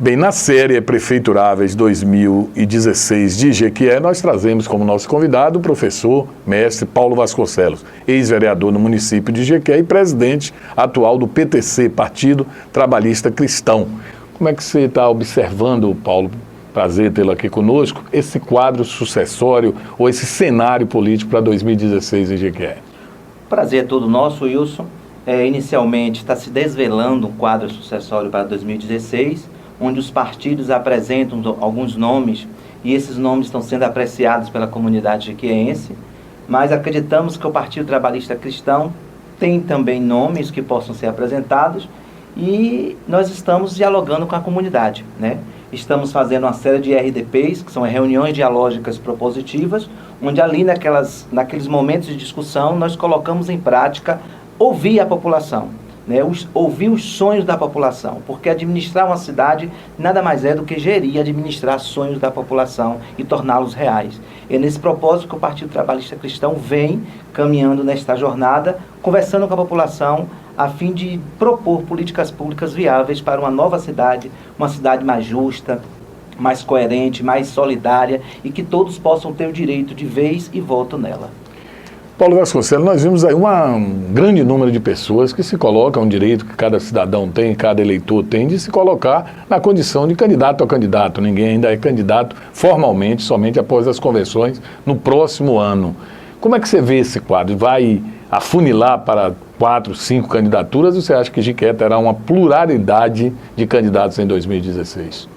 Bem, na série Prefeituráveis 2016 de Jequié, nós trazemos como nosso convidado o professor, mestre Paulo Vasconcelos, ex-vereador no município de Jequié e presidente atual do PTC, Partido Trabalhista Cristão. Como é que você está observando, Paulo, prazer tê-lo aqui conosco, esse quadro sucessório ou esse cenário político para 2016 em Jequié? Prazer é todo nosso, Wilson. Inicialmente está se desvelando um quadro sucessório para 2016, onde os partidos apresentam alguns nomes e esses nomes estão sendo apreciados pela comunidade jequiéense, mas acreditamos que o Partido Trabalhista Cristão tem também nomes que possam ser apresentados e nós estamos dialogando com a comunidade, né? Estamos fazendo uma série de RDPs, que são reuniões dialógicas propositivas, onde ali naqueles momentos de discussão nós colocamos em prática ouvir a população, né? Ouvir os sonhos da população, porque administrar uma cidade nada mais é do que gerir, administrar sonhos da população e torná-los reais. É nesse propósito que o Partido Trabalhista Cristão vem caminhando nesta jornada, conversando com a população, a fim de propor políticas públicas viáveis para uma nova cidade, uma cidade mais justa, mais coerente, mais solidária e que todos possam ter o direito de vez e voto nela. Paulo Vasconcelos, nós vimos aí um grande número de pessoas que se colocam, um direito que cada cidadão tem, cada eleitor tem, de se colocar na condição de candidato a candidato. Ninguém ainda é candidato formalmente, somente após as convenções no próximo ano. Como é que você vê esse quadro? Vai afunilar para 4, 5 candidaturas ou você acha que Jequié terá uma pluralidade de candidatos em 2016?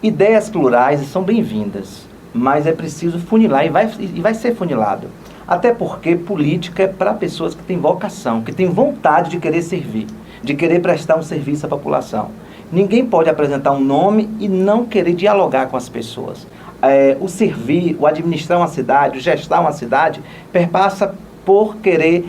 Ideias plurais são bem-vindas, mas é preciso funilar e vai ser funilado. Até porque política é para pessoas que têm vocação, que têm vontade de querer servir, de querer prestar um serviço à população. Ninguém pode apresentar um nome e não querer dialogar com as pessoas. O servir, o administrar uma cidade, o gestar uma cidade, perpassa por querer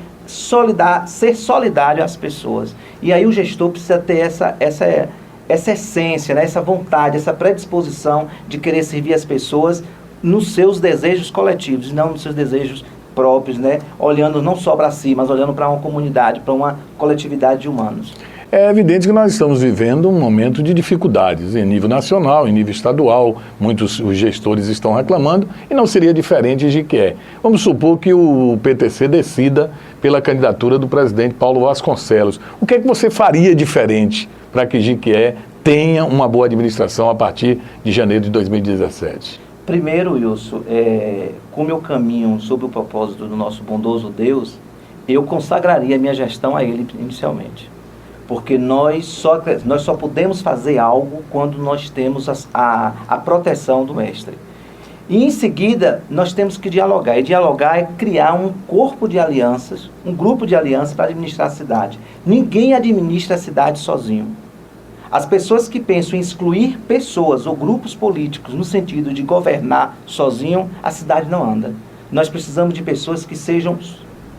ser solidário às pessoas. E aí o gestor precisa ter essa essência, né? Essa vontade, essa predisposição de querer servir as pessoas nos seus desejos coletivos, e não nos seus desejos próprios, né? Olhando não só para si, mas olhando para uma comunidade, para uma coletividade de humanos. É evidente que nós estamos vivendo um momento de dificuldades em nível nacional, em nível estadual, muitos os gestores estão reclamando e não seria diferente em Jequié. Vamos supor que o PTC decida pela candidatura do presidente Paulo Vasconcelos. O que é que você faria diferente para que Jequié tenha uma boa administração a partir de janeiro de 2017? Primeiro, Wilson, como eu caminho sob o propósito do nosso bondoso Deus, eu consagraria a minha gestão a Ele inicialmente. Porque nós só podemos fazer algo quando nós temos a proteção do Mestre. E em seguida, nós temos que dialogar. E dialogar é criar um corpo de alianças, um grupo de alianças para administrar a cidade. Ninguém administra a cidade sozinho. As pessoas que pensam em excluir pessoas ou grupos políticos no sentido de governar sozinho, a cidade não anda. Nós precisamos de pessoas que sejam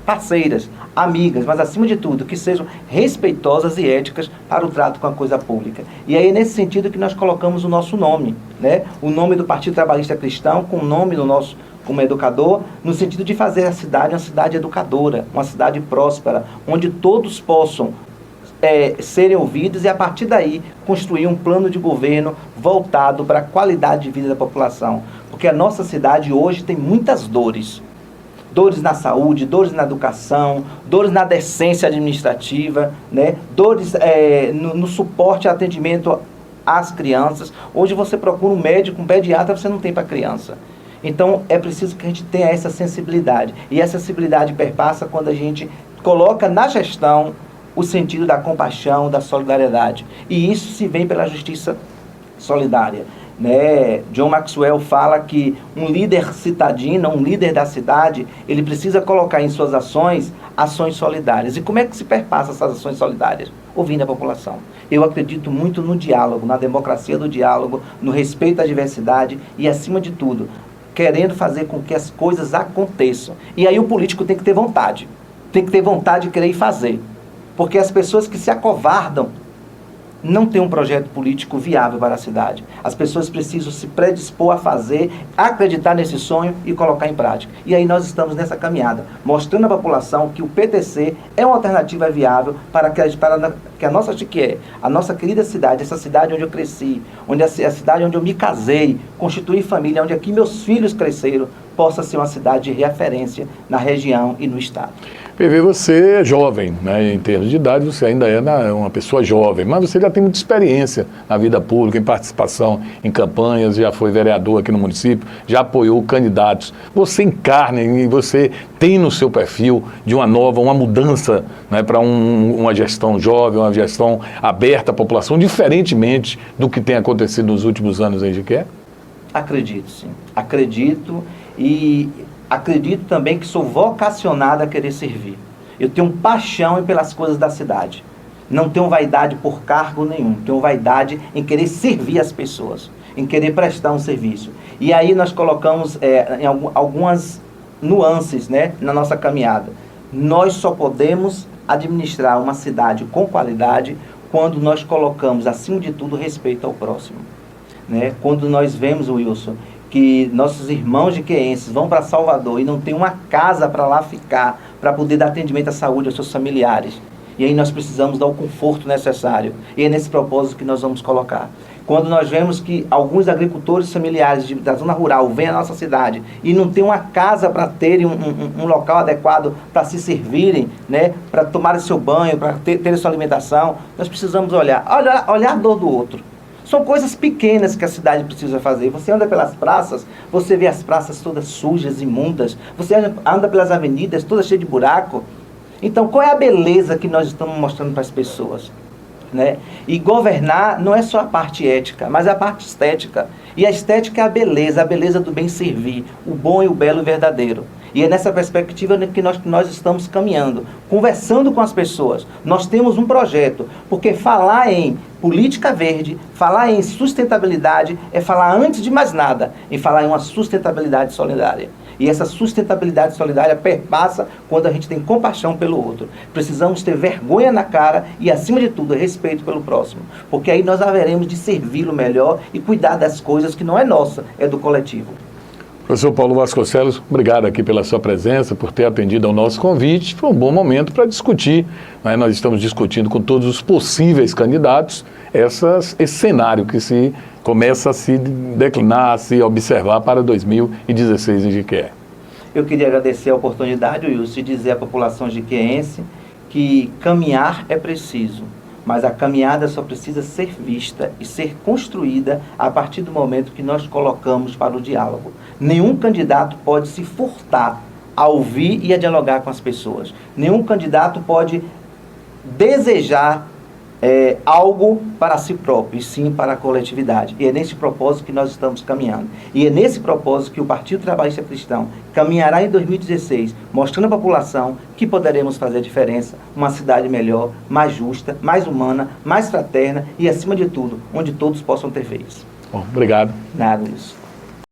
parceiras, amigas, mas acima de tudo, que sejam respeitosas e éticas para o trato com a coisa pública. E aí é nesse sentido que nós colocamos o nosso nome, né? O nome do Partido Trabalhista Cristão, com o nome do nosso como educador, no sentido de fazer a cidade uma cidade educadora, uma cidade próspera, onde todos possam serem ouvidos e, a partir daí, construir um plano de governo voltado para a qualidade de vida da população. Porque a nossa cidade hoje tem muitas dores. Dores na saúde, dores na educação, dores na decência administrativa, né? Dores no suporte e atendimento às crianças. Hoje você procura um médico, um pediatra, você não tem para criança. Então, é preciso que a gente tenha essa sensibilidade. E essa sensibilidade perpassa quando a gente coloca na gestão o sentido da compaixão, da solidariedade. E isso se vem pela justiça solidária, né? John Maxwell fala que um líder citadino, um líder da cidade, ele precisa colocar em suas ações solidárias. E como é que se perpassa essas ações solidárias? Ouvindo a população. Eu acredito muito no diálogo, na democracia do diálogo, no respeito à diversidade e, acima de tudo, querendo fazer com que as coisas aconteçam. E aí o político tem que ter vontade. Tem que ter vontade de querer ir fazer. Porque as pessoas que se acovardam não têm um projeto político viável para a cidade. As pessoas precisam se predispor a fazer, acreditar nesse sonho e colocar em prática. E aí nós estamos nessa caminhada, mostrando à população que o PTC é uma alternativa viável para que a nossa Jequié, a nossa querida cidade, essa cidade onde eu cresci, onde a cidade onde eu me casei, constituí família, onde aqui meus filhos cresceram, possa ser uma cidade de referência na região e no estado. PV, você é jovem, né? Em termos de idade, você ainda é uma pessoa jovem, mas você já tem muita experiência na vida pública, em participação em campanhas, já foi vereador aqui no município, já apoiou candidatos. Você encarna e você tem no seu perfil de uma mudança, né, para uma gestão jovem, uma gestão aberta à população, diferentemente do que tem acontecido nos últimos anos em Jequié? Acredito, sim. Acredito e acredito também que sou vocacionado a querer servir. Eu tenho paixão pelas coisas da cidade. Não tenho vaidade por cargo nenhum. Tenho vaidade em querer servir as pessoas, em querer prestar um serviço. E aí nós colocamos em algumas nuances, né, na nossa caminhada. Nós só podemos administrar uma cidade com qualidade quando nós colocamos, acima de tudo, respeito ao próximo. Né? Quando nós vemos, Wilson, que nossos irmãos jequienses vão para Salvador e não tem uma casa para lá ficar, para poder dar atendimento à saúde aos seus familiares. E aí nós precisamos dar o conforto necessário. E é nesse propósito que nós vamos colocar. Quando nós vemos que alguns agricultores familiares da zona rural vêm à nossa cidade e não tem uma casa para terem um local adequado para se servirem, né, para tomarem seu banho, para terem sua alimentação, nós precisamos olhar a dor do outro. São coisas pequenas que a cidade precisa fazer. Você anda pelas praças, você vê as praças todas sujas, imundas. Você anda pelas avenidas todas cheias de buraco. Então, qual é a beleza que nós estamos mostrando para as pessoas? Né? E governar não é só a parte ética, mas a parte estética. E a estética é a beleza do bem servir, o bom e o belo e o verdadeiro. E é nessa perspectiva que nós estamos caminhando, conversando com as pessoas. Nós temos um projeto, porque falar em política verde, falar em sustentabilidade, é falar antes de mais nada, em falar em uma sustentabilidade solidária. E essa sustentabilidade solidária perpassa quando a gente tem compaixão pelo outro. Precisamos ter vergonha na cara e, acima de tudo, respeito pelo próximo. Porque aí nós haveremos de servi-lo melhor e cuidar das coisas que não é nossa, é do coletivo. Professor Paulo Vasconcelos, obrigado aqui pela sua presença, por ter atendido ao nosso convite. Foi um bom momento para discutir, né? Nós estamos discutindo com todos os possíveis candidatos esse cenário que começa a se declinar, a se observar para 2016 em Jequié. Eu queria agradecer a oportunidade, Wilson, e dizer à população jequiense que caminhar é preciso, mas a caminhada só precisa ser vista e ser construída a partir do momento que nós colocamos para o diálogo. Nenhum candidato pode se furtar a ouvir e a dialogar com as pessoas. Nenhum candidato pode desejar algo para si próprio, e sim para a coletividade. E é nesse propósito que nós estamos caminhando. E é nesse propósito que o Partido Trabalhista Cristão caminhará em 2016, mostrando à população que poderemos fazer a diferença, uma cidade melhor, mais justa, mais humana, mais fraterna e, acima de tudo, onde todos possam ter vez. Bom, obrigado. Nada, isso.